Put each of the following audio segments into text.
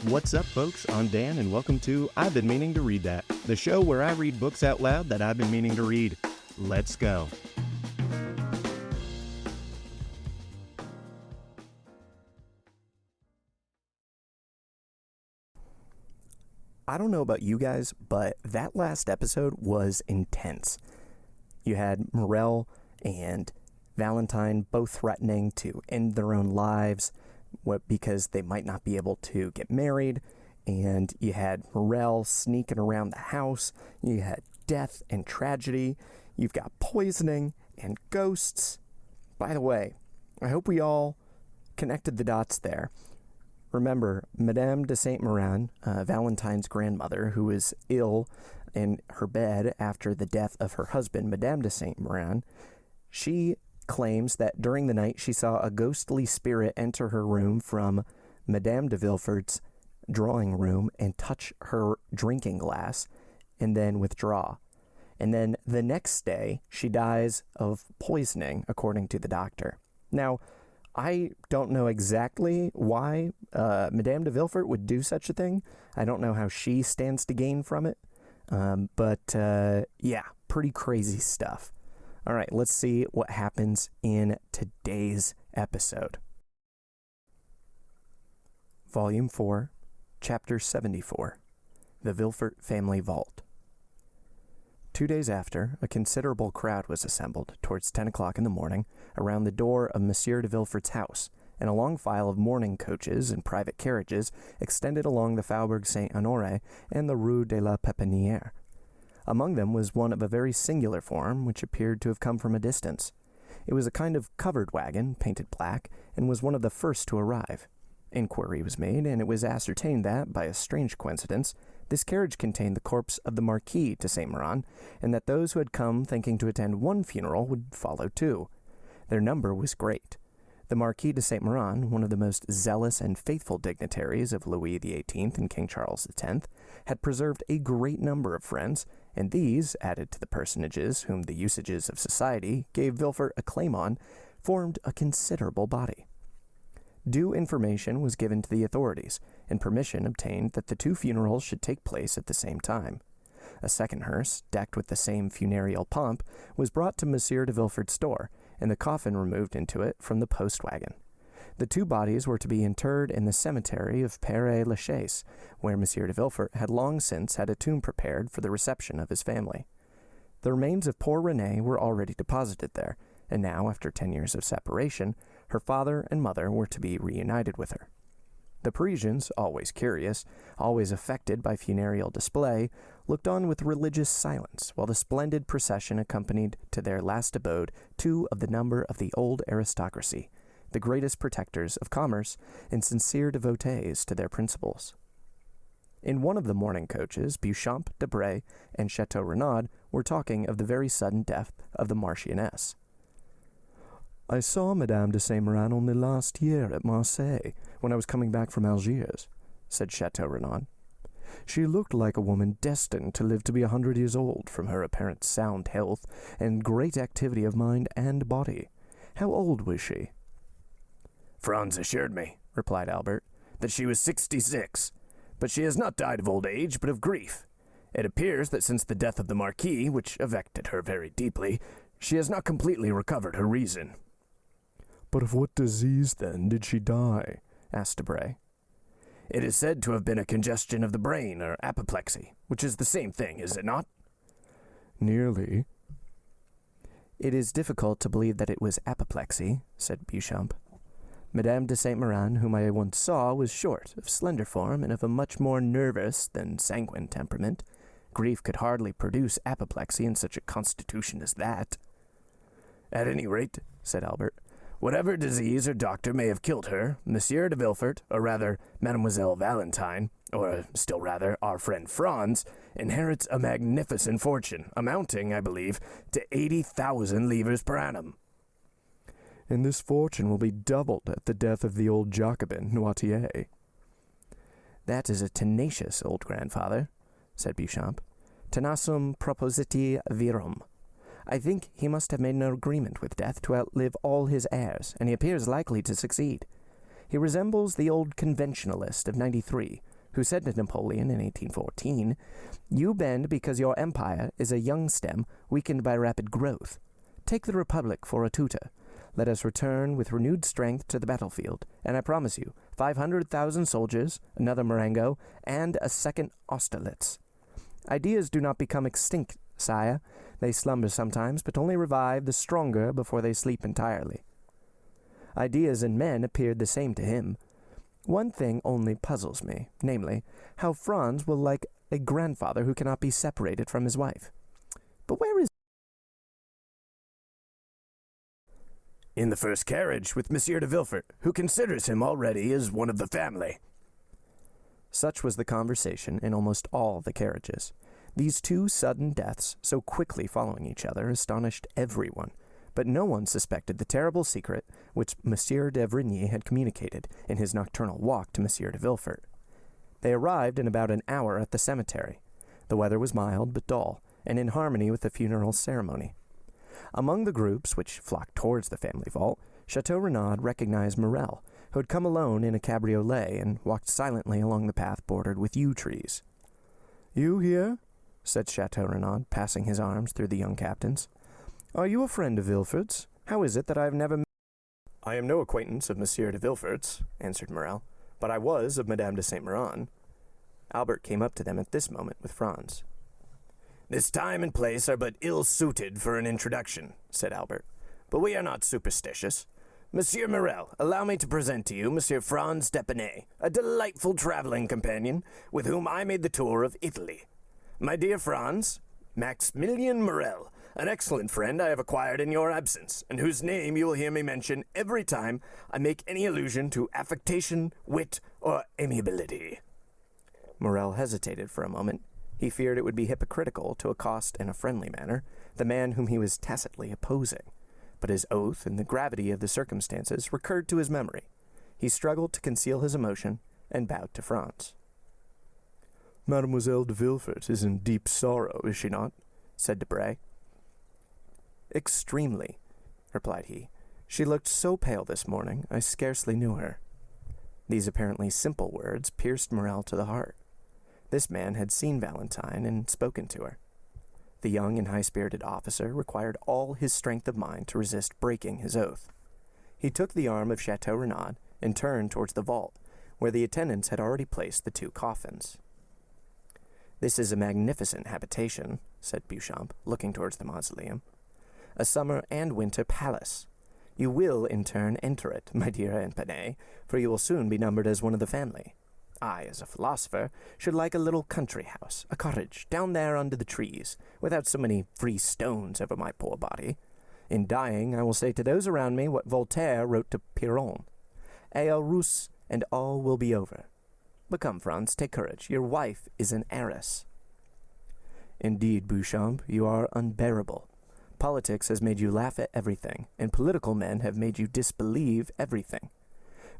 What's up, folks? I'm Dan, and welcome to I've Been Meaning to Read That, the show where I read books out loud that I've been meaning to read. Let's go. I don't know about you guys, but that last episode was intense. You had Morel and Valentine both threatening to end their own lives because they might not be able to get married, and you had Morel sneaking around the house. You had death and tragedy. You've got poisoning and ghosts. By the way, I hope we all connected the dots there. Remember, Madame de Saint-Meran, Valentine's grandmother, who was ill in her bed after the death of her husband, Madame de Saint-Meran, she claims that during the night she saw a ghostly spirit enter her room from Madame de Villefort's drawing room and touch her drinking glass and then withdraw. And then the next day, she dies of poisoning, according to the doctor. Now, I don't know exactly why Madame de Villefort would do such a thing. I don't know how she stands to gain from it. But yeah, pretty crazy stuff. All right, let's see what happens in today's episode. Volume 4, Chapter 74, The Villefort Family Vault. 2 days after, a considerable crowd was assembled towards 10 o'clock in the morning around the door of Monsieur de Villefort's house, and a long file of mourning coaches and private carriages extended along the Faubourg Saint-Honoré and the Rue de la Pépinière. Among them was one of a very singular form, which appeared to have come from a distance. It was a kind of covered wagon, painted black, and was one of the first to arrive. Inquiry was made, and it was ascertained that, by a strange coincidence, this carriage contained the corpse of the Marquis de Saint-Meran, and that those who had come thinking to attend one funeral would follow two. Their number was great. The Marquis de Saint-Meran, one of the most zealous and faithful dignitaries of Louis XVIII and King Charles X, had preserved a great number of friends, and these, added to the personages whom the usages of society gave Villefort a claim on, formed a considerable body. Due information was given to the authorities, and permission obtained that the two funerals should take place at the same time. A second hearse, decked with the same funereal pomp, was brought to Monsieur de Villefort's door, and the coffin removed into it from the post-wagon. The two bodies were to be interred in the cemetery of Père-Lachaise, where Monsieur de Villefort had long since had a tomb prepared for the reception of his family. The remains of poor Renée were already deposited there, and now, after 10 years of separation, her father and mother were to be reunited with her. The Parisians, always curious, always affected by funereal display, looked on with religious silence while the splendid procession accompanied to their last abode two of the number of the old aristocracy, the greatest protectors of commerce and sincere devotees to their principles. In one of the mourning coaches, Beauchamp, Debray, and Chateau Renaud were talking of the very sudden death of the marchioness. "I saw Madame de Saint-Meran only last year at Marseille, when I was coming back from Algiers," said Chateau Renaud. "She looked like a woman destined to live to be 100 years old, from her apparent sound health and great activity of mind and body. How old was she?" "Franz assured me," replied Albert, "that she was 66, but she has not died of old age, but of grief. It appears that since the death of the Marquis, which affected her very deeply, she has not completely recovered her reason." "But of what disease, then, did she die?" asked Debray. "It is said to have been a congestion of the brain, or apoplexy, which is the same thing, is it not?" "Nearly." "It is difficult to believe that it was apoplexy," said Beauchamp. "Madame de Saint-Meran, whom I once saw, was short, of slender form, and of a much more nervous than sanguine temperament. Grief could hardly produce apoplexy in such a constitution as that." "At any rate," said Albert, "whatever disease or doctor may have killed her, Monsieur de Villefort, or rather Mademoiselle Valentine, or still rather our friend Franz, inherits a magnificent fortune, amounting, I believe, to 80,000 livres per annum." "And this fortune will be doubled at the death of the old Jacobin, Noirtier." "That is a tenacious old grandfather," said Beauchamp. "Tenacem propositi virum. I think he must have made an agreement with death to outlive all his heirs, and he appears likely to succeed. He resembles the old conventionalist of '93, who said to Napoleon in 1814, "You bend because your empire is a young stem weakened by rapid growth. Take the Republic for a tutor. Let us return with renewed strength to the battlefield, and I promise you 500,000 soldiers, another Marengo, and a second Austerlitz. Ideas do not become extinct, sire. They slumber sometimes, but only revive the stronger before they sleep entirely." Ideas and men appeared the same to him. One thing only puzzles me, namely, how Franz will like a grandfather who cannot be separated from his wife. But where is... "In the first carriage with Monsieur de Villefort, who considers him already as one of the family." Such was the conversation in almost all the carriages. These two sudden deaths, so quickly following each other, astonished everyone, but no one suspected the terrible secret which Monsieur d'Avrigny had communicated in his nocturnal walk to Monsieur de Villefort. They arrived in about an hour at the cemetery. The weather was mild but dull, and in harmony with the funeral ceremony. Among the groups which flocked towards the family vault, Chateau Renaud recognized Morel, who had come alone in a cabriolet and walked silently along the path bordered with yew trees. "You here?" said Chateau Renaud, passing his arms through the young captain's. "Are you a friend of Villefort's? How is it that I have never met—" "I am no acquaintance of Monsieur de Villefort's," answered Morel, "but I was of Madame de Saint-Meran." Albert came up to them at this moment with Franz. "This time and place are but ill-suited for an introduction," said Albert, "but we are not superstitious. Monsieur Morel, allow me to present to you Monsieur Franz d'Epinay, a delightful traveling companion, with whom I made the tour of Italy. My dear Franz, Maximilian Morel, an excellent friend I have acquired in your absence, and whose name you will hear me mention every time I make any allusion to affectation, wit, or amiability." Morel hesitated for a moment. He feared it would be hypocritical to accost in a friendly manner the man whom he was tacitly opposing, but his oath and the gravity of the circumstances recurred to his memory. He struggled to conceal his emotion and bowed to Franz. "Mademoiselle de Villefort is in deep sorrow, is she not?" said Debray. "Extremely," replied he. "She looked so pale this morning, I scarcely knew her." These apparently simple words pierced Morel to the heart. This man had seen Valentine and spoken to her. The young and high-spirited officer required all his strength of mind to resist breaking his oath. He took the arm of Chateau Renaud and turned towards the vault, where the attendants had already placed the two coffins. "This is a magnificent habitation," said Beauchamp, looking towards the mausoleum. "A summer and winter palace. You will, in turn, enter it, my dear Epinay, for you will soon be numbered as one of the family. I, as a philosopher, should like a little country house, a cottage, down there under the trees, without so many free stones over my poor body. In dying, I will say to those around me what Voltaire wrote to Piron, 'Et Russe, and all will be over.' But come, Franz, take courage. Your wife is an heiress." "Indeed, Beauchamp, you are unbearable. Politics has made you laugh at everything, and political men have made you disbelieve everything.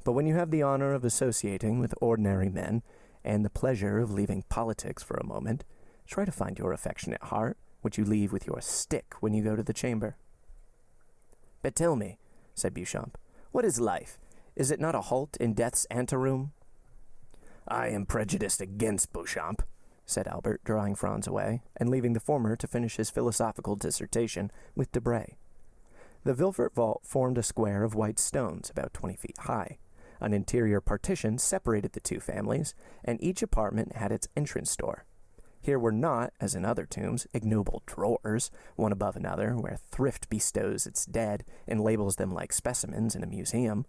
But when you have the honor of associating with ordinary men, and the pleasure of leaving politics for a moment, try to find your affectionate heart, which you leave with your stick when you go to the chamber." "But tell me," said Beauchamp, "what is life? Is it not a halt in death's anteroom?" "I am prejudiced against Beauchamp," said Albert, drawing Franz away, and leaving the former to finish his philosophical dissertation with Debray. The Villefort vault formed a square of white stones about 20 feet high. An interior partition separated the two families, and each apartment had its entrance door. Here were not, as in other tombs, ignoble drawers, one above another, where thrift bestows its dead and labels them like specimens in a museum.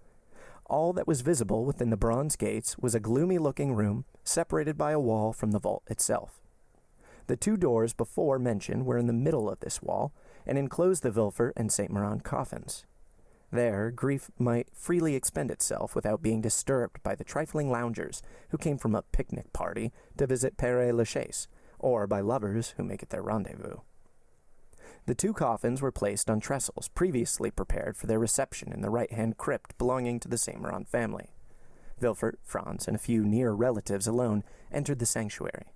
All that was visible within the bronze gates was a gloomy-looking room separated by a wall from the vault itself. The two doors before mentioned were in the middle of this wall and enclosed the Villefort and Saint-Meran coffins. There, grief might freely expend itself without being disturbed by the trifling loungers who came from a picnic party to visit Père Lachaise, or by lovers who make it their rendezvous. The two coffins were placed on trestles previously prepared for their reception in the right-hand crypt belonging to the Saint-Meran family. Villefort, Franz, and a few near relatives alone entered the sanctuary.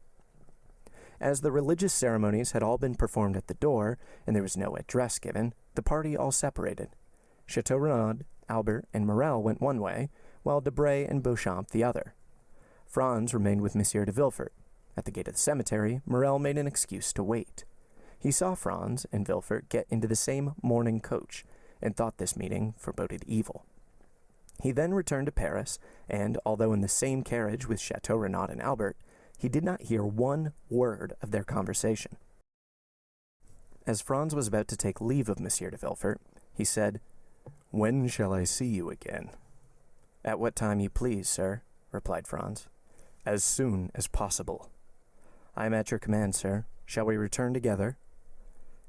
As the religious ceremonies had all been performed at the door, and there was no address given, the party all separated. Chateau Renaud, Albert, and Morel went one way, while Debray and Beauchamp the other. Franz remained with Monsieur de Villefort. At the gate of the cemetery, Morel made an excuse to wait. He saw Franz and Villefort get into the same mourning coach, and thought this meeting foreboded evil. He then returned to Paris, and, although in the same carriage with Chateau Renaud and Albert, he did not hear one word of their conversation. As Franz was about to take leave of Monsieur de Villefort, he said, "When shall I see you again?" "At what time you please, sir," replied Franz. "As soon as possible." "I am at your command, sir. Shall we return together?"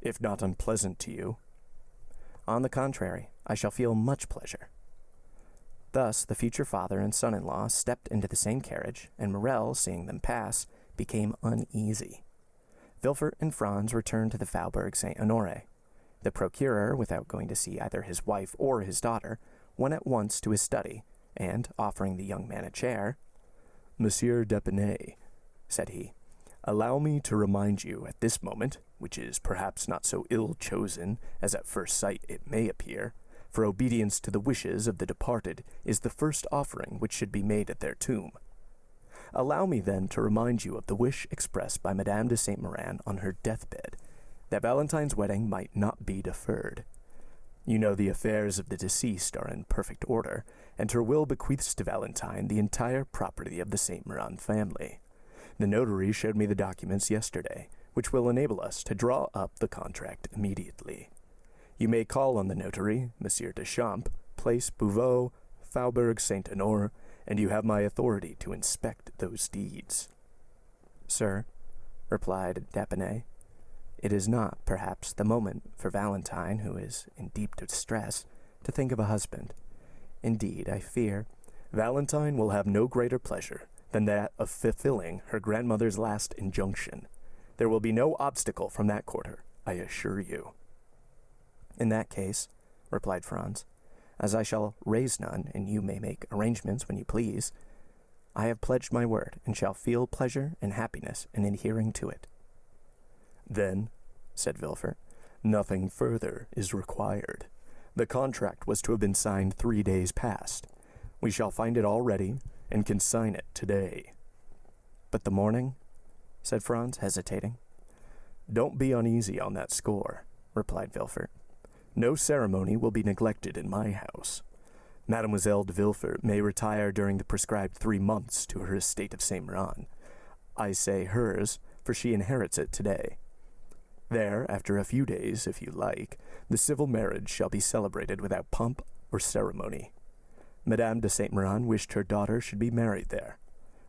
"If not unpleasant to you." "On the contrary, I shall feel much pleasure." Thus the future father and son-in-law stepped into the same carriage, and Morel, seeing them pass, became uneasy. Villefort and Franz returned to the Faubourg Saint-Honoré. The procureur, without going to see either his wife or his daughter, went at once to his study, and, offering the young man a chair, "Monsieur d'Épinay," said he, "allow me to remind you at this moment, which is perhaps not so ill chosen as at first sight it may appear, for obedience to the wishes of the departed is the first offering which should be made at their tomb. Allow me then to remind you of the wish expressed by Madame de Saint-Meran on her deathbed, that Valentine's wedding might not be deferred. You know the affairs of the deceased are in perfect order, and her will bequeaths to Valentine the entire property of the Saint-Meran family. The notary showed me the documents yesterday, which will enable us to draw up the contract immediately. You may call on the notary, Monsieur Deschamps, Place Beauveau, Faubourg Saint-Honore, and you have my authority to inspect those deeds." "Sir," replied d'Épinay, "it is not, perhaps, the moment for Valentine, who is in deep distress, to think of a husband. Indeed, I fear—" "Valentine will have no greater pleasure than that of fulfilling her grandmother's last injunction. There will be no obstacle from that quarter, I assure you." "In that case," replied Franz, "as I shall raise none, and you may make arrangements when you please, I have pledged my word, and shall feel pleasure and happiness in adhering to it." "Then," said Villefort, "nothing further is required. The contract was to have been signed 3 days past. We shall find it all ready, and can sign it today." "But the morning?" said Franz, hesitating. "Don't be uneasy on that score," replied Villefort. "No ceremony will be neglected in my house. Mademoiselle de Villefort may retire during the prescribed 3 months to her estate of Saint-Meran. I say hers, for she inherits it today. There, after a few days, if you like, the civil marriage shall be celebrated without pomp or ceremony. Madame de Saint-Meran wished her daughter should be married there.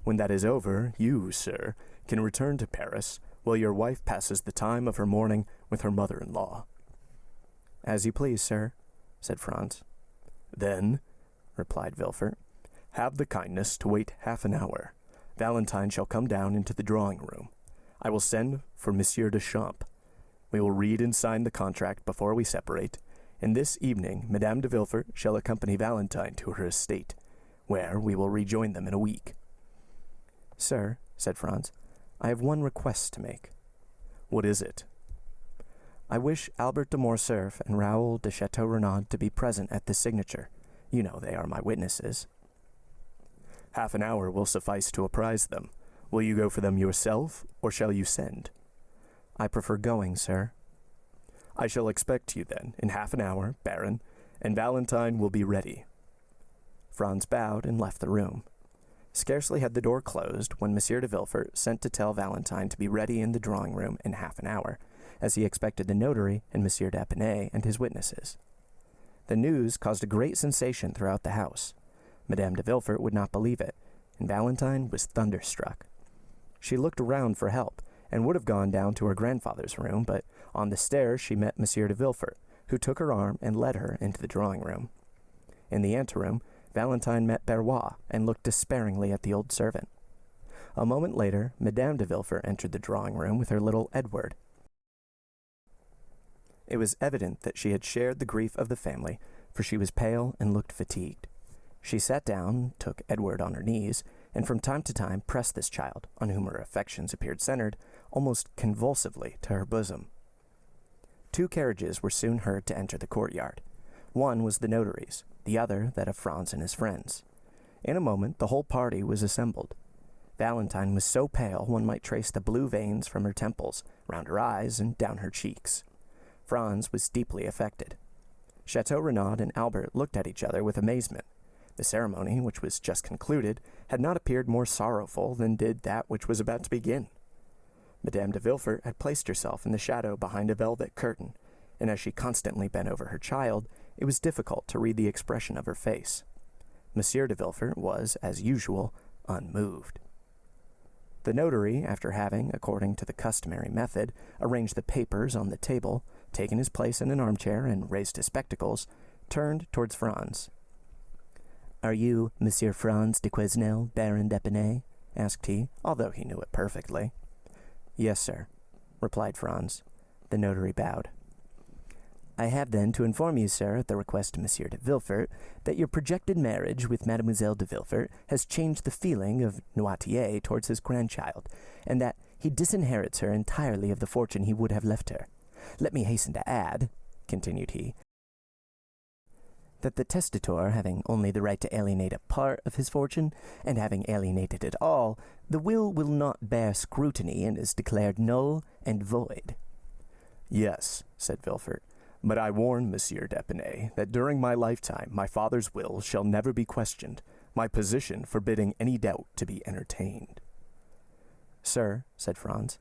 When that is over, you, sir, can return to Paris, while your wife passes the time of her mourning with her mother-in-law." "As you please, sir," said Franz. "Then," replied Villefort, "have the kindness to wait half an hour. Valentine shall come down into the drawing-room. I will send for Monsieur Deschamps. We will read and sign the contract before we separate, and this evening Madame de Villefort shall accompany Valentine to her estate, where we will rejoin them in a week." "Sir," said Franz, "I have one request to make." "What is it?" "I wish Albert de Morcerf and Raoul de Chateau Renaud to be present at this signature. You know they are my witnesses." "Half an hour will suffice to apprise them. Will you go for them yourself, or shall you send?" "I prefer going, sir." "I shall expect you, then, in half an hour, Baron, and Valentine will be ready." Franz bowed and left the room. Scarcely had the door closed when Monsieur de Villefort sent to tell Valentine to be ready in the drawing-room in half an hour, as he expected the notary and Monsieur d'Épinay and his witnesses. The news caused a great sensation throughout the house. Madame de Villefort would not believe it, and Valentine was thunderstruck. She looked around for help, and would have gone down to her grandfather's room, but on the stairs she met Monsieur de Villefort, who took her arm and led her into the drawing-room. In the anteroom, Valentine met Barrois and looked despairingly at the old servant. A moment later, Madame de Villefort entered the drawing-room with her little Edward. It was evident that she had shared the grief of the family, for she was pale and looked fatigued. She sat down, took Edward on her knees, and from time to time pressed this child, on whom her affections appeared centered, almost convulsively to her bosom. 2 carriages were soon heard to enter the courtyard. One was the notary's, the other that of Franz and his friends. In a moment the whole party was assembled. Valentine was so pale one might trace the blue veins from her temples, round her eyes, and down her cheeks. Franz was deeply affected. Chateau Renaud and Albert looked at each other with amazement. The ceremony, which was just concluded, had not appeared more sorrowful than did that which was about to begin. Madame de Villefort had placed herself in the shadow behind a velvet curtain, and as she constantly bent over her child, it was difficult to read the expression of her face. Monsieur de Villefort was, as usual, unmoved. The notary, after having, according to the customary method, arranged the papers on the table, taken his place in an armchair, and raised his spectacles, turned towards Franz. "Are you Monsieur Franz de Quesnel, Baron d'Épinay?" asked he, although he knew it perfectly. "Yes, sir," replied Franz. The notary bowed. "I have then to inform you, sir, at the request of Monsieur de Villefort, that your projected marriage with Mademoiselle de Villefort has changed the feeling of Noirtier towards his grandchild, and that he disinherits her entirely of the fortune he would have left her. Let me hasten to add," continued he, "that the testator, having only the right to alienate a part of his fortune, and having alienated it all, the will not bear scrutiny and is declared null and void." "Yes," said Villefort, "but I warn Monsieur d'Épinay that during my lifetime my father's will shall never be questioned, my position forbidding any doubt to be entertained." "Sir," said Franz,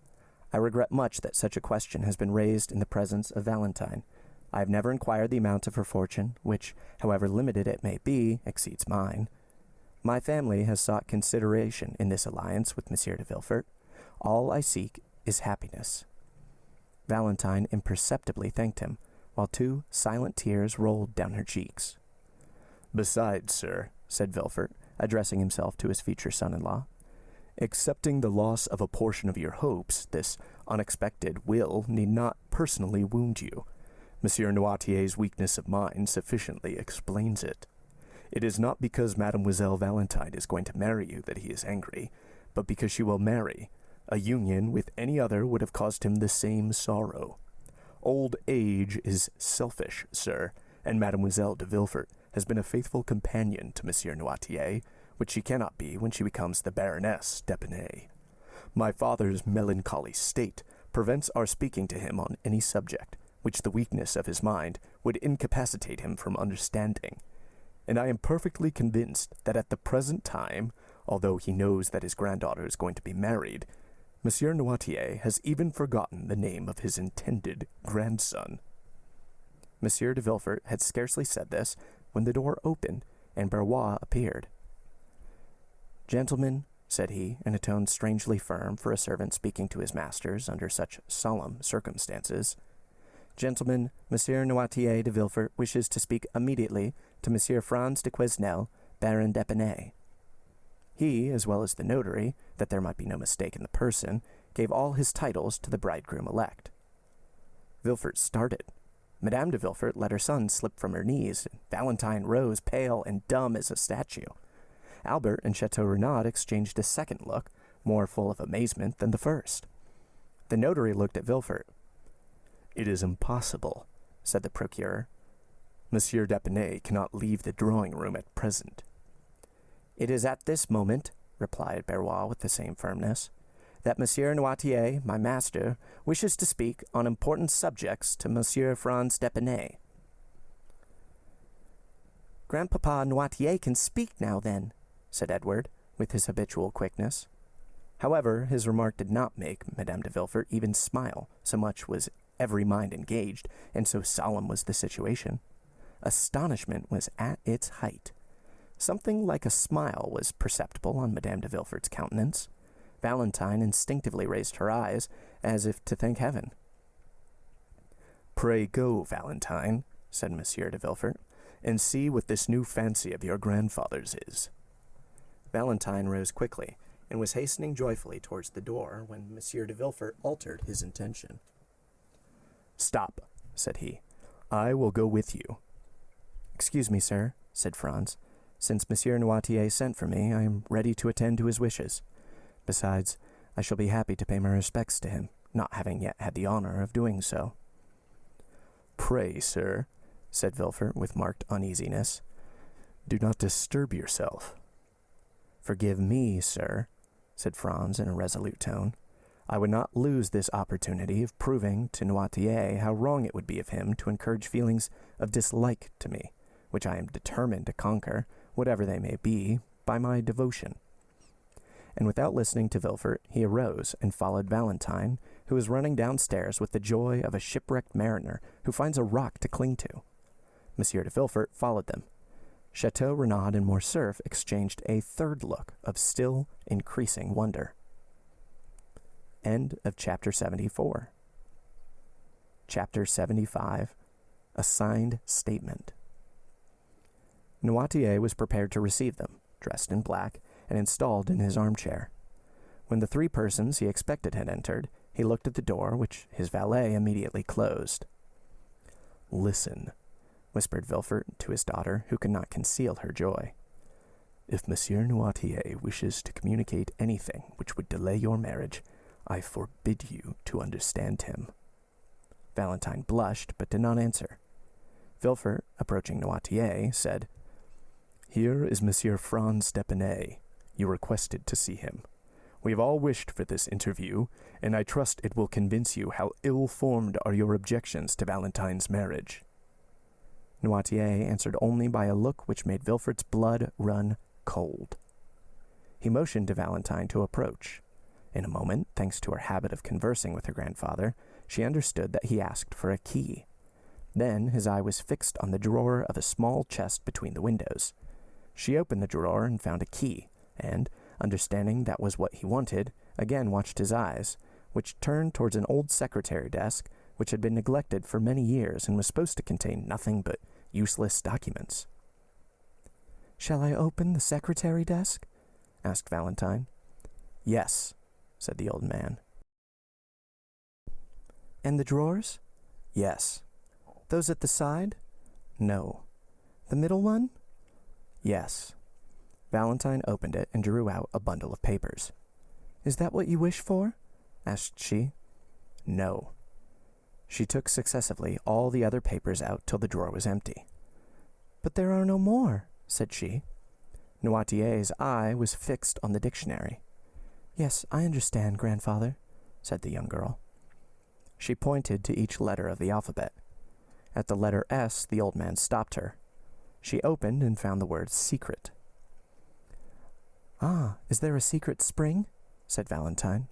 "I regret much that such a question has been raised in the presence of Valentine. I have never inquired the amount of her fortune, which, however limited it may be, exceeds mine. My family has sought consideration in this alliance with Monsieur de Villefort. All I seek is happiness." Valentine imperceptibly thanked him, while 2 silent tears rolled down her cheeks. "Besides, sir," said Villefort, addressing himself to his future son-in-law, "accepting the loss of a portion of your hopes, this unexpected will need not personally wound you. Monsieur Noirtier's weakness of mind sufficiently explains it. It is not because Mademoiselle Valentine is going to marry you that he is angry, but because she will marry. A union with any other would have caused him the same sorrow. Old age is selfish, sir, and Mademoiselle de Villefort has been a faithful companion to Monsieur Noirtier, which she cannot be when she becomes the Baroness d'Épinay. My father's melancholy state prevents our speaking to him on any subject, which the weakness of his mind would incapacitate him from understanding. And I am perfectly convinced that at the present time, although he knows that his granddaughter is going to be married, Monsieur Noirtier has even forgotten the name of his intended grandson." Monsieur de Villefort had scarcely said this when the door opened and Barrois appeared. "Gentlemen," said he, in a tone strangely firm for a servant speaking to his masters under such solemn circumstances, "Gentlemen, Monsieur Noirtier de Villefort wishes to speak immediately to Monsieur Franz de Quesnel, Baron d'Épinay." He, as well as the notary, that there might be no mistake in the person, gave all his titles to the bridegroom-elect. Villefort started. Madame de Villefort let her son slip from her knees, and Valentine rose pale and dumb as a statue. Albert and Chateau Renaud exchanged a second look, more full of amazement than the first. The notary looked at Villefort. "It is impossible," said the procureur. "Monsieur d'Épinay cannot leave the drawing-room at present." "It is at this moment," replied Barrois with the same firmness, "that Monsieur Noirtier, my master, wishes to speak on important subjects to Monsieur Franz d'Épinay." "Grandpapa Noirtier can speak now, then," said Edward, with his habitual quickness. However, his remark did not make Madame de Villefort even smile, so much was every mind engaged, and so solemn was the situation. Astonishment was at its height. Something like a smile was perceptible on Madame de Villefort's countenance. Valentine instinctively raised her eyes, as if to thank heaven. "Pray go, Valentine," said Monsieur de Villefort, "and see what this new fancy of your grandfather's is." Valentine rose quickly, and was hastening joyfully towards the door, when Monsieur de Villefort altered his intention. "Stop," said he. "I will go with you." "Excuse me, sir," said Franz. "Since Monsieur Noirtier sent for me, I am ready to attend to his wishes. Besides, I shall be happy to pay my respects to him, not having yet had the honor of doing so." "Pray, sir," said Villefort with marked uneasiness, "do not disturb yourself." "Forgive me, sir," said Franz in a resolute tone. "I would not lose this opportunity of proving to Noirtier how wrong it would be of him to encourage feelings of dislike to me, which I am determined to conquer, whatever they may be, by my devotion." And without listening to Villefort, he arose and followed Valentine, who was running downstairs with the joy of a shipwrecked mariner who finds a rock to cling to. Monsieur de Villefort followed them. Chateau Renaud and Morcerf exchanged a third look of still increasing wonder. End of chapter 74. Chapter 75. A signed statement. Noirtier was prepared to receive them, dressed in black, and installed in his armchair. When the three persons he expected had entered, he looked at the door, which his valet immediately closed. "Listen," whispered Villefort to his daughter, who could not conceal her joy. "If Monsieur Noirtier wishes to communicate anything which would delay your marriage, I forbid you to understand him." Valentine blushed, but did not answer. Villefort, approaching Noirtier, said, "Here is Monsieur Franz d'Épinay. You requested to see him. We have all wished for this interview, and I trust it will convince you how ill-formed are your objections to Valentine's marriage." Noirtier answered only by a look which made Villefort's blood run cold. He motioned to Valentine to approach. In a moment, thanks to her habit of conversing with her grandfather, she understood that he asked for a key. Then his eye was fixed on the drawer of a small chest between the windows. She opened the drawer and found a key, and, understanding that was what he wanted, again watched his eyes, which turned towards an old secretary desk which had been neglected for many years and was supposed to contain nothing but useless documents. "Shall I open the secretary desk?" asked Valentine. "Yes," said the old man. "And the drawers?" "Yes." "Those at the side?" "No." "The middle one?" "Yes." Valentine opened it and drew out a bundle of papers. "Is that what you wish for?" asked she. "No." She took successively all the other papers out till the drawer was empty. "But there are no more," said she. Noirtier's eye was fixed on the dictionary. "Yes, I understand, grandfather," said the young girl. She pointed to each letter of the alphabet. At the letter S, the old man stopped her. She opened and found the word secret. "Ah, is there a secret spring?" said Valentine.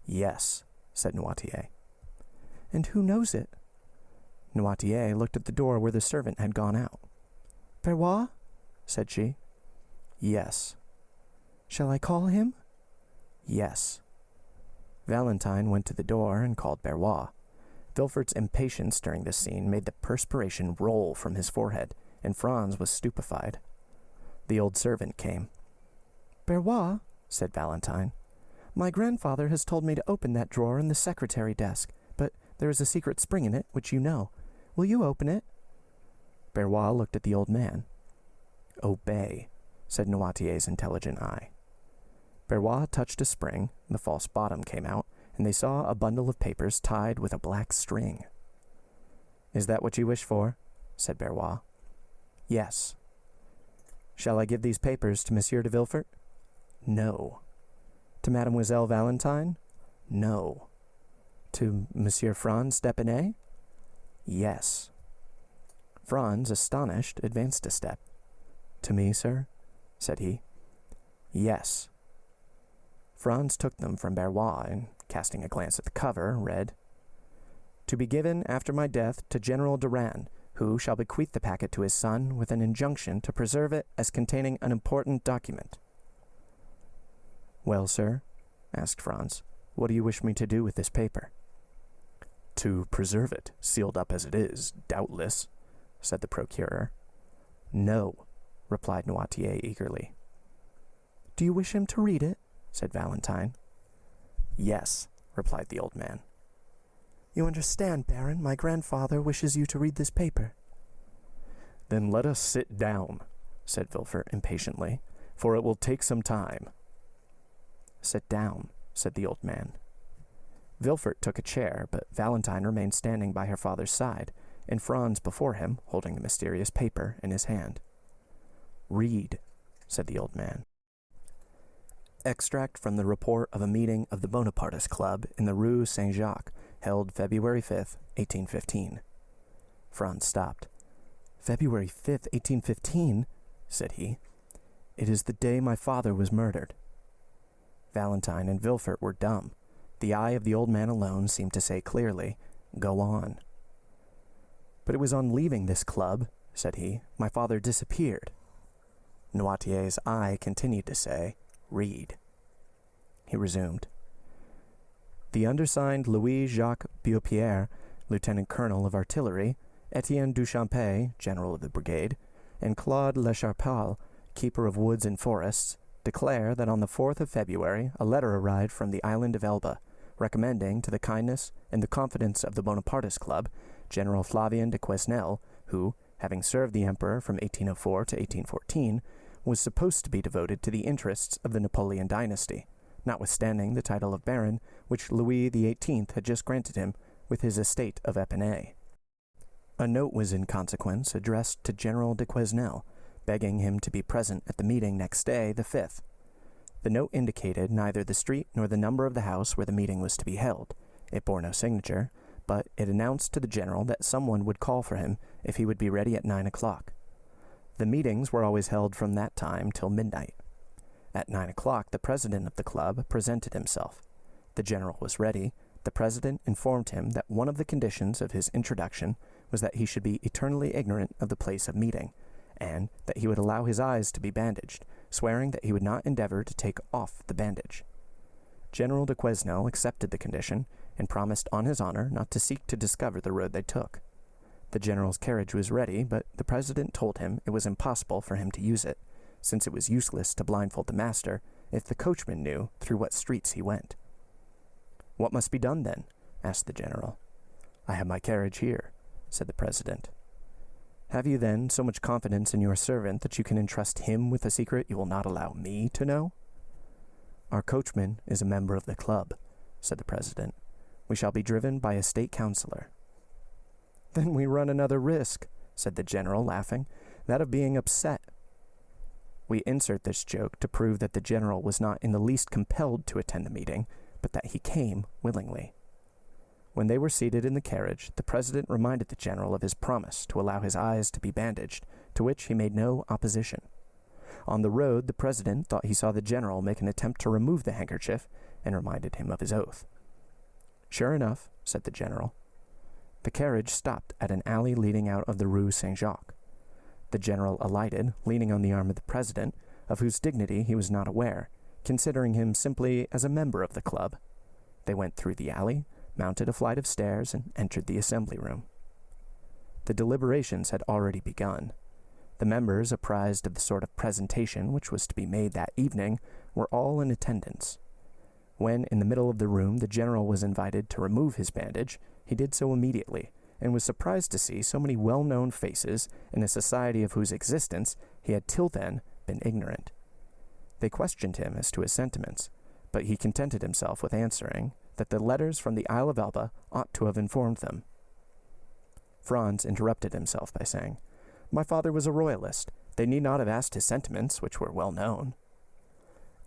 "Yes," said Noirtier. "And who knows it?" Noirtier looked at the door where the servant had gone out. "Perrois?" said she. "Yes." "Shall I call him?" "Yes." Valentine went to the door and called Perrois. Villefort's impatience during this scene made the perspiration roll from his forehead, and Franz was stupefied. The old servant came. "Perrois," said Valentine, "my grandfather has told me to open that drawer in the secretary desk, but there is a secret spring in it, which you know. Will you open it?" Perrois looked at the old man. "Obey," said Noirtier's intelligent eye. Perrois touched a spring, the false bottom came out, and they saw a bundle of papers tied with a black string. "Is that what you wish for?" said Perrois. "Yes." "Shall I give these papers to Monsieur de Villefort?" "No." "To Mademoiselle Valentine?" "No." "To Monsieur Franz d'Épinay?" "Yes." Franz, astonished, advanced a step. "To me, sir?" said he. "Yes." Franz took them from Perrois and, casting a glance at the cover, read, "To be given after my death to General Durand, who shall bequeath the packet to his son with an injunction to preserve it as containing an important document." "Well, sir," asked Franz, "what do you wish me to do with this paper?" "To preserve it, sealed up as it is, doubtless," said the procureur. "No," replied Noirtier eagerly. "Do you wish him to read it?" said Valentine. "Yes," replied the old man. "You understand, Baron, my grandfather wishes you to read this paper." "Then let us sit down," said Villefort impatiently, "for it will take some time." "Sit down," said the old man. Villefort took a chair, but Valentine remained standing by her father's side, and Franz before him, holding the mysterious paper in his hand. "Read," said the old man. Extract from the report of a meeting of the Bonapartist Club in the Rue Saint-Jacques, held February 5th, 1815. Franz stopped. February 5th, 1815, said he. It is the day my father was murdered. Valentine and Villefort were dumb. The eye of the old man alone seemed to say clearly, "Go on." But it was on leaving this club, said he, my father disappeared. Noirtier's eye continued to say, "Read." He resumed. The undersigned Louis-Jacques Beaupierre, Lieutenant Colonel of Artillery, Etienne Duchampé, General of the Brigade, and Claude Lecharpal, Keeper of Woods and Forests, declare that on the 4th of February a letter arrived from the island of Elba, recommending to the kindness and the confidence of the Bonapartist Club General Flavien de Quesnel, who, having served the Emperor from 1804 to 1814, was supposed to be devoted to the interests of the Napoleon dynasty, notwithstanding the title of Baron which Louis XVIII had just granted him with his estate of Epinay. A note was in consequence addressed to General de Quesnel, begging him to be present at the meeting next day, the 5th. The note indicated neither the street nor the number of the house where the meeting was to be held. It bore no signature, but it announced to the general that someone would call for him if he would be ready at 9 o'clock. The meetings were always held from that time till midnight. At 9 o'clock, the president of the club presented himself. The general was ready. The president informed him that one of the conditions of his introduction was that he should be eternally ignorant of the place of meeting, and that he would allow his eyes to be bandaged, swearing that he would not endeavor to take off the bandage. General de Quesnel accepted the condition, and promised on his honor not to seek to discover the road they took. The general's carriage was ready, but the president told him it was impossible for him to use it, since it was useless to blindfold the master if the coachman knew through what streets he went. "What must be done, then?" asked the general. "I have my carriage here," said the president. "Have you, then, so much confidence in your servant that you can entrust him with a secret you will not allow me to know?" "Our coachman is a member of the club," said the president. "We shall be driven by a state councillor." "Then we run another risk," said the general, laughing, "that of being upset." We insert this joke to prove that the general was not in the least compelled to attend the meeting, but that he came willingly. When they were seated in the carriage, the president reminded the general of his promise to allow his eyes to be bandaged, to which he made no opposition. On the road, the president thought he saw the general make an attempt to remove the handkerchief, and reminded him of his oath. "Sure enough," said the general. The carriage stopped at an alley leading out of the Rue Saint-Jacques. The general alighted, leaning on the arm of the president, of whose dignity he was not aware, considering him simply as a member of the club. They went through the alley, mounted a flight of stairs, and entered the assembly room. The deliberations had already begun. The members, apprised of the sort of presentation which was to be made that evening, were all in attendance. When, in the middle of the room, the general was invited to remove his bandage, he did so immediately, and was surprised to see so many well-known faces in a society of whose existence he had till then been ignorant. They questioned him as to his sentiments, but he contented himself with answering that the letters from the Isle of Elba ought to have informed them. Franz interrupted himself by saying, "My father was a royalist. They need not have asked his sentiments, which were well known."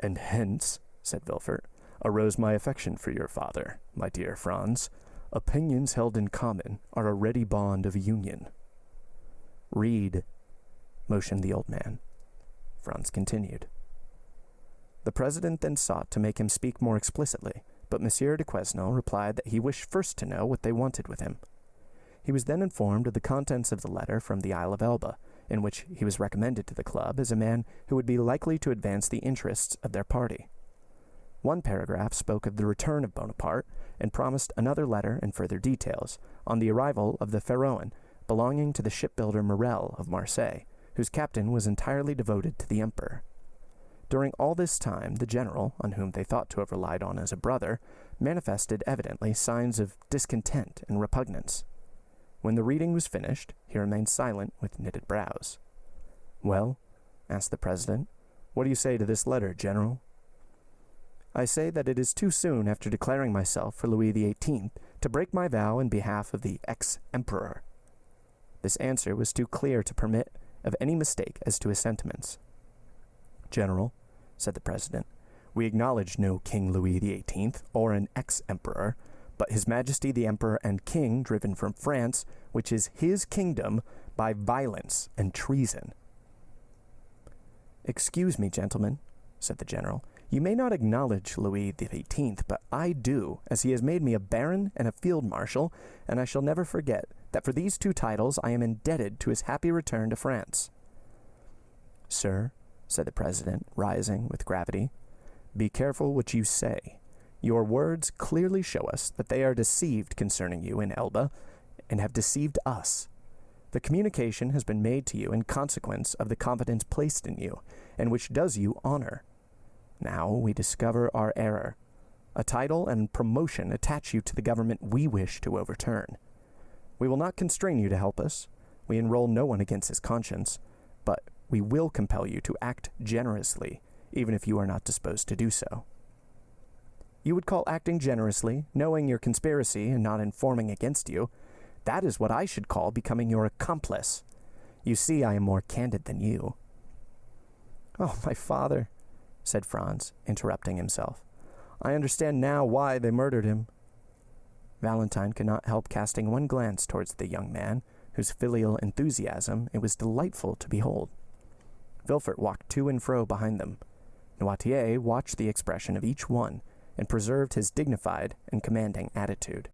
"And hence," said Villefort, "arose my affection for your father, my dear Franz. Opinions held in common are a ready bond of union." "Read," motioned the old man. Franz continued. The president then sought to make him speak more explicitly, but Monsieur de Quesnel replied that he wished first to know what they wanted with him. He was then informed of the contents of the letter from the Isle of Elba, in which he was recommended to the club as a man who would be likely to advance the interests of their party. One paragraph spoke of the return of Bonaparte, and promised another letter and further details on the arrival of the Pharaon belonging to the shipbuilder Morel of Marseille, whose captain was entirely devoted to the emperor. During all this time, the general, on whom they thought to have relied on as a brother, manifested evidently signs of discontent and repugnance. When the reading was finished, he remained silent with knitted brows. "Well," asked the president, "what do you say to this letter, General?" "I say that it is too soon after declaring myself for Louis XVIII to break my vow in behalf of the ex-emperor." This answer was too clear to permit of any mistake as to his sentiments. "General," said the president, We acknowledge no King Louis XVIII or an ex-emperor, but His Majesty the Emperor and King driven from France, which is his kingdom, by violence and treason." "Excuse me, gentlemen," said the general. "You may not acknowledge Louis XVIII, but I do, as he has made me a baron and a field marshal, and I shall never forget that for these two titles I am indebted to his happy return to France." "Sir," said the president, rising with gravity, "be careful what you say. Your words clearly show us that they are deceived concerning you in Elba, and have deceived us. The communication has been made to you in consequence of the confidence placed in you, and which does you honor. Now we discover our error. A title and promotion attach you to the government we wish to overturn. We will not constrain you to help us. We enroll no one against his conscience, but we will compel you to act generously, even if you are not disposed to do so." "You would call acting generously, knowing your conspiracy and not informing against you. That is what I should call becoming your accomplice. You see, I am more candid than you." "Oh, my father," said Franz, interrupting himself. "I understand now why they murdered him." Valentine could not help casting one glance towards the young man, whose filial enthusiasm it was delightful to behold. Villefort walked to and fro behind them. Noirtier watched the expression of each one, and preserved his dignified and commanding attitude.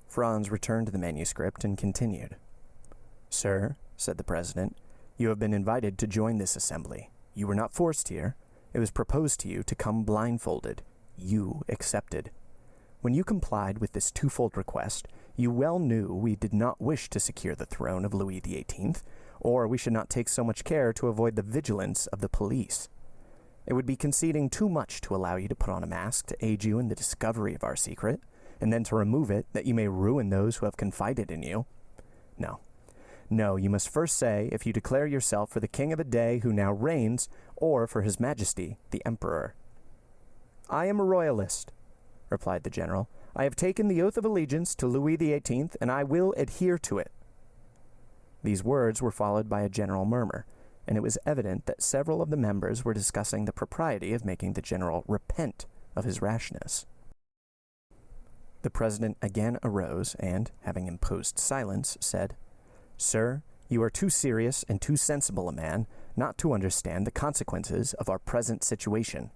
Franz returned to the manuscript and continued. "Sir," said the president, "you have been invited to join this assembly. You were not forced here. It was proposed to you to come blindfolded. You accepted. When you complied with this twofold request, you well knew we did not wish to secure the throne of Louis XVIII, or we should not take so much care to avoid the vigilance of the police. It would be conceding too much to allow you to put on a mask to aid you in the discovery of our secret, and then to remove it that you may ruin those who have confided in you. No, you must first say if you declare yourself for the king of a day who now reigns, or for His Majesty the Emperor." "I am a royalist," replied the general. "I have taken the oath of allegiance to Louis XVIII, and I will adhere to it." These words were followed by a general murmur, and it was evident that several of the members were discussing the propriety of making the general repent of his rashness. The president again arose, and, having imposed silence, said, "Sir, you are too serious and too sensible a man not to understand the consequences of our present situation,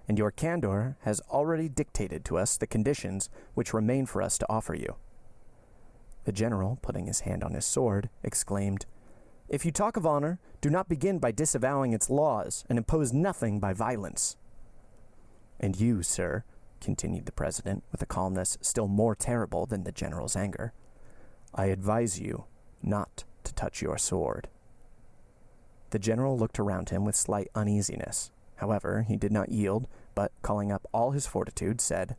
and your candor has already dictated to us the conditions which remain for us to offer you." The general, putting his hand on his sword, exclaimed, "If you talk of honor, do not begin by disavowing its laws, and impose nothing by violence." "And you, sir," continued the president, with a calmness still more terrible than the general's anger, "I advise you not to touch your sword." The general looked around him with slight uneasiness. However, he did not yield, but, calling up all his fortitude, said,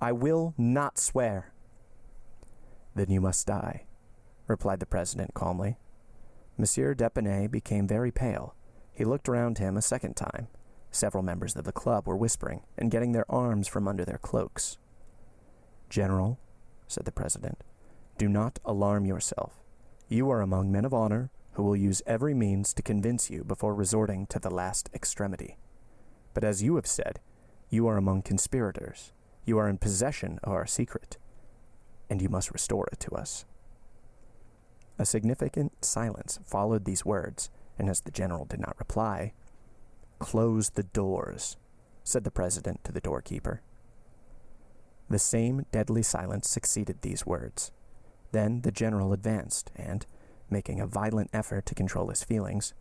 "I will not swear." "Then you must die," replied the president calmly. Monsieur d'Épinay became very pale. He looked around him a second time. Several members of the club were whispering and getting their arms from under their cloaks. "General," said the president, "do not alarm yourself. You are among men of honor who will use every means to convince you before resorting to the last extremity. But as you have said, you are among conspirators. You are in possession of our secret, and you must restore it to us." A significant silence followed these words, and as the general did not reply, "Close the doors," said the president to the doorkeeper. The same deadly silence succeeded these words. Then the general advanced, and, making a violent effort to control his feelings,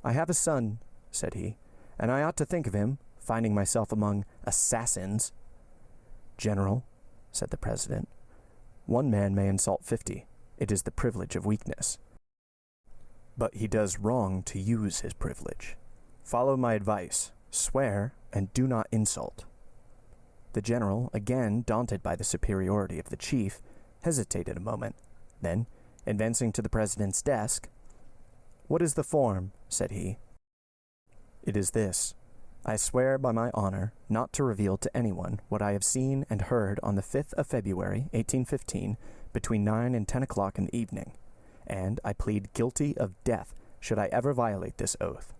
"I have a son," said he, "and I ought to think of him, finding myself among assassins." "General," said the president, "one man may insult 50. It is the privilege of weakness. But he does wrong to use his privilege. Follow my advice. Swear, and do not insult." The general, again daunted by the superiority of the chief, hesitated a moment. Then, advancing to the president's desk, "What is the form?" said he. "It is this. I swear by my honor not to reveal to anyone what I have seen and heard on the 5th of February, 1815, between 9 and 10 o'clock in the evening, and I plead guilty of death should I ever violate this oath."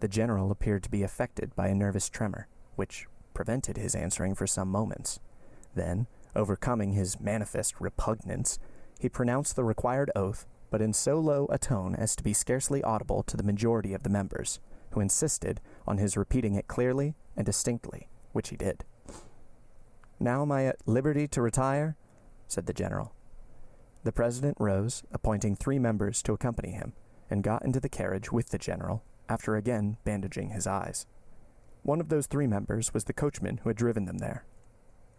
The general appeared to be affected by a nervous tremor, which prevented his answering for some moments. Then, overcoming his manifest repugnance, he pronounced the required oath, but in so low a tone as to be scarcely audible to the majority of the members, who insisted on his repeating it clearly and distinctly, which he did. "Now am I at liberty to retire?" said the general. The president rose, appointing 3 members to accompany him, and got into the carriage with the general, after again bandaging his eyes. One of those 3 members was the coachman who had driven them there.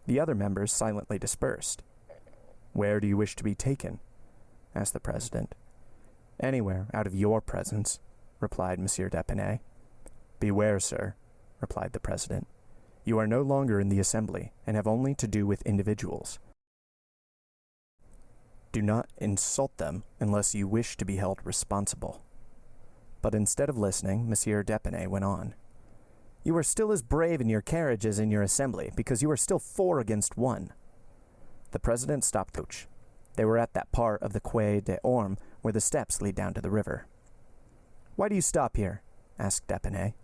The other members silently dispersed. "Where do you wish to be taken?" asked the president. "Anywhere out of your presence," replied Monsieur d'Épinay. "Beware, sir," replied the president. "You are no longer in the assembly, and have only to do with individuals. Do not insult them unless you wish to be held responsible." But instead of listening, Monsieur d'Épinay went on. "You are still as brave in your carriage as in your assembly, because you are still 4 against 1. The president stopped the coach. They were at that part of the Quai des Ormes where the steps lead down to the river. "Why do you stop here?" asked d'Épinay.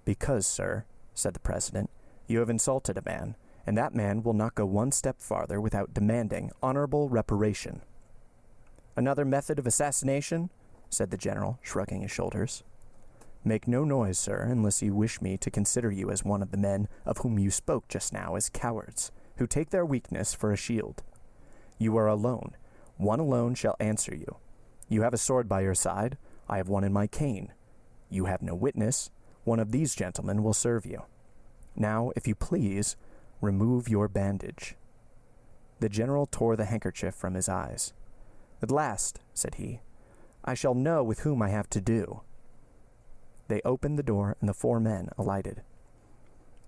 "Because, sir," said the president, "you have insulted a man, and that man will not go 1 step farther without demanding honorable reparation." "Another method of assassination?" said the general, shrugging his shoulders. "Make no noise, sir, unless you wish me to consider you as one of the men of whom you spoke just now as cowards, who take their weakness for a shield. You are alone. One alone shall answer you. You have a sword by your side. I have one in my cane. You have no witness. One of these gentlemen will serve you. Now, if you please, remove your bandage." The general tore the handkerchief from his eyes. "At last," said he, "I shall know with whom I have to do." They opened the door, and the 4 men alighted.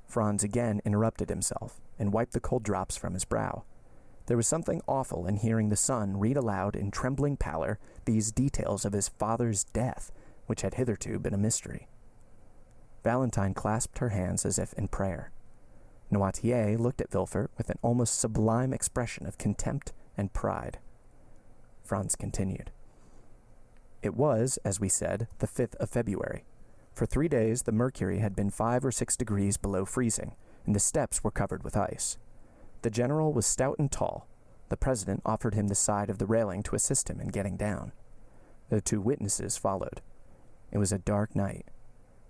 Franz again interrupted himself, and wiped the cold drops from his brow. There was something awful in hearing the son read aloud in trembling pallor these details of his father's death, which had hitherto been a mystery. Valentine clasped her hands as if in prayer. Noirtier looked at Villefort with an almost sublime expression of contempt and pride. Franz continued. It was, as we said, the 5th of February. For 3 days the mercury had been 5 or 6 degrees below freezing, and the steps were covered with ice. The general was stout and tall. The president offered him the side of the railing to assist him in getting down. The 2 witnesses followed. It was a dark night.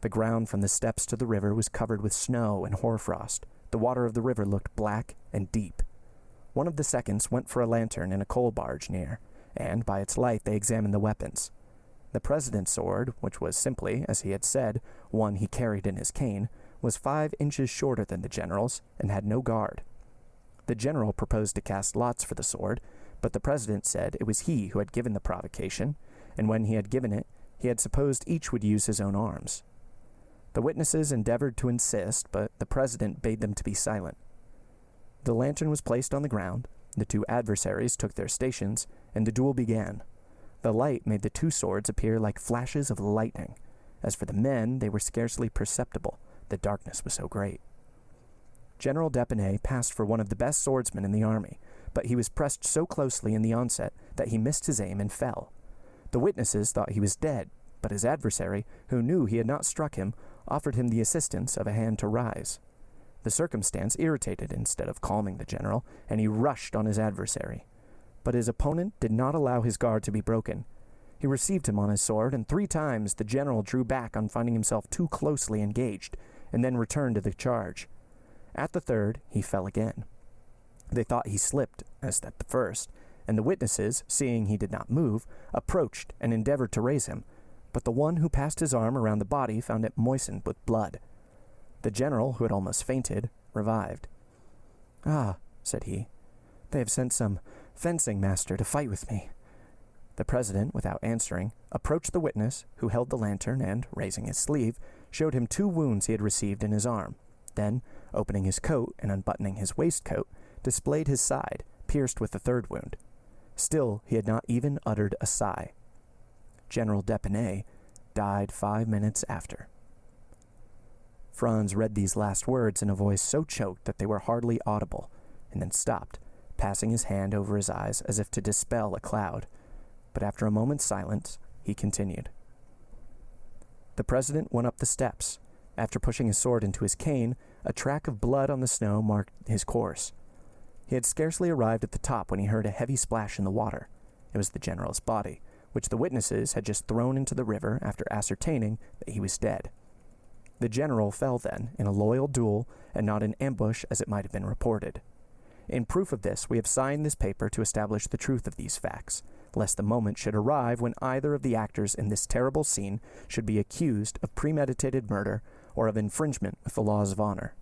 The ground from the steps to the river was covered with snow and hoarfrost. The water of the river looked black and deep. One of the seconds went for a lantern in a coal barge near, and by its light they examined the weapons. The president's sword, which was simply, as he had said, one he carried in his cane, was 5 inches shorter than the general's and had no guard. The general proposed to cast lots for the sword, but the president said it was he who had given the provocation, and when he had given it, he had supposed each would use his own arms. The witnesses endeavored to insist, but the president bade them to be silent. The lantern was placed on the ground, the 2 adversaries took their stations, and the duel began. The light made the 2 swords appear like flashes of lightning. As for the men, they were scarcely perceptible, the darkness was so great. General d'Épinay passed for one of the best swordsmen in the army, but he was pressed so closely in the onset that he missed his aim and fell. The witnesses thought he was dead, but his adversary, who knew he had not struck him, offered him the assistance of a hand to rise. The circumstance irritated instead of calming the general, and he rushed on his adversary. But his opponent did not allow his guard to be broken. He received him on his sword, and 3 times the general drew back on finding himself too closely engaged, and then returned to the charge. At the 3rd, he fell again. They thought he slipped, as at the first, and the witnesses, seeing he did not move, approached and endeavored to raise him, but the one who passed his arm around the body found it moistened with blood. The general, who had almost fainted, revived. "Ah," said he, "they have sent some fencing master to fight with me." The president, without answering, approached the witness, who held the lantern, and, raising his sleeve, showed him 2 wounds he had received in his arm. Then, opening his coat and unbuttoning his waistcoat, displayed his side, pierced with the 3rd wound. Still, he had not even uttered a sigh. General d'Épinay died 5 minutes after. Franz read these last words in a voice so choked that they were hardly audible, and then stopped, passing his hand over his eyes as if to dispel a cloud. But after a moment's silence, he continued. The The president went up the steps. After pushing his sword into his cane, a track of blood on the snow marked his course. He had scarcely arrived at the top when he heard a heavy splash in the water. It was the general's body, which the witnesses had just thrown into the river after ascertaining that he was dead. The general fell then in a loyal duel and not in ambush as it might have been reported. In proof of this, we have signed this paper to establish the truth of these facts, lest the moment should arrive when either of the actors in this terrible scene should be accused of premeditated murder or of infringement of the laws of honor.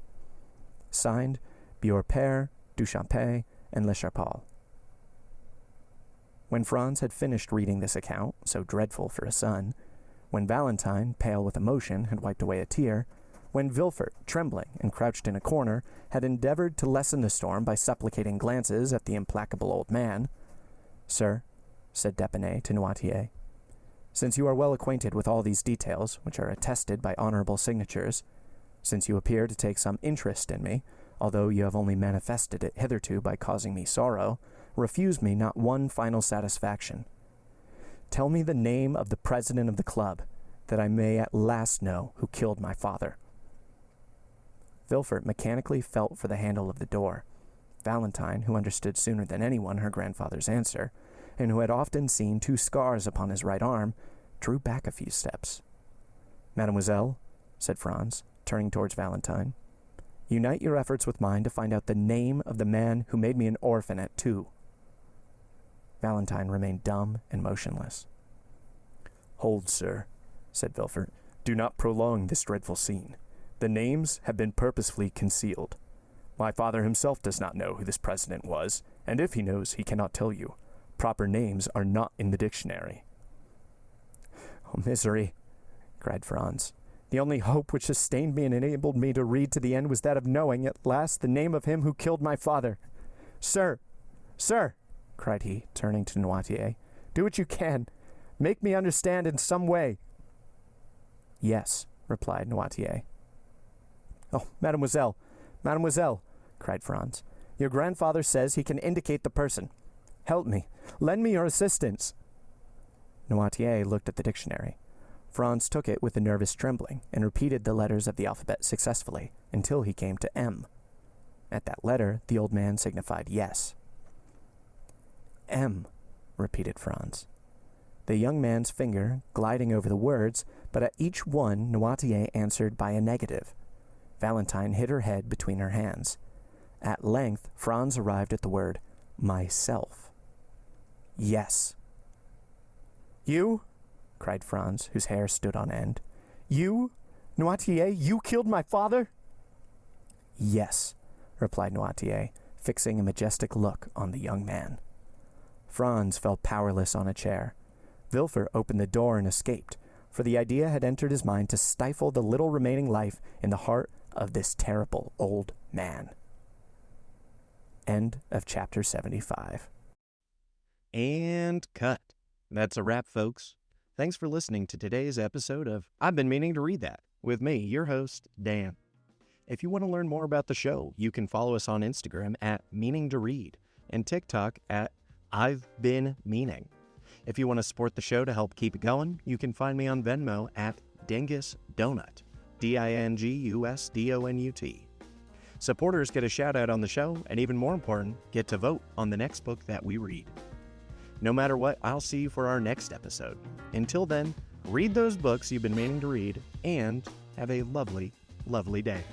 Signed, Beaurepaire, Duchampy, and Le Charpal. When Franz had finished reading this account, so dreadful for a son, when Valentine, pale with emotion, had wiped away a tear, when Villefort, trembling and crouched in a corner, had endeavored to lessen the storm by supplicating glances at the implacable old man, "Sir," said d'Épinay to Noirtier, "since you are well acquainted with all these details, which are attested by honorable signatures, since you appear to take some interest in me, although you have only manifested it hitherto by causing me sorrow, refuse me not one final satisfaction. Tell me the name of the president of the club, that I may at last know who killed my father." Villefort mechanically felt for the handle of the door. Valentine, who understood sooner than anyone her grandfather's answer, and who had often seen 2 scars upon his right arm, drew back a few steps. "Mademoiselle," said Franz, turning towards Valentine, "unite your efforts with mine to find out the name of the man who made me an orphan at 2. Valentine remained dumb and motionless. "Hold, sir," said Villefort. "Do not prolong this dreadful scene. The names have been purposefully concealed. My father himself does not know who this president was, and if he knows, he cannot tell you. Proper names are not in the dictionary." "Oh, misery!" cried Franz. "The only hope which sustained me and enabled me to read to the end was that of knowing, at last, the name of him who killed my father. Sir! Sir!" cried he, turning to Noirtier, "do what you can. Make me understand in some way." "Yes," replied Noirtier. "Oh, mademoiselle, mademoiselle," cried Franz, "your grandfather says he can indicate the person. Help me. Lend me your assistance." Noirtier looked at the dictionary. Franz took it with a nervous trembling and repeated the letters of the alphabet successfully until he came to M. At that letter, the old man signified yes. "M," repeated Franz. The young man's finger gliding over the words, but at each one Noirtier answered by a negative. Valentine hid her head between her hands. At length, Franz arrived at the word myself. "Yes." "You?" cried Franz, whose hair stood on end. "You? Noirtier, you killed my father?" "Yes," replied Noirtier, fixing a majestic look on the young man. Franz fell powerless on a chair. Villefort opened the door and escaped, for the idea had entered his mind to stifle the little remaining life in the heart of this terrible old man. End of chapter 75. And cut. That's a wrap, folks. Thanks for listening to today's episode of I've Been Meaning to Read That, with me, your host, Dan. If you want to learn more about the show, you can follow us on Instagram at Meaning to Read and TikTok at I've Been Meaning. If you want to support the show to help keep it going, you can find me on Venmo at Dingus Donut, DINGUSDONUT. Supporters get a shout out on the show, and even more important, get to vote on the next book that we read. No matter what, I'll see you for our next episode. Until then, read those books you've been meaning to read, and have a lovely, lovely day.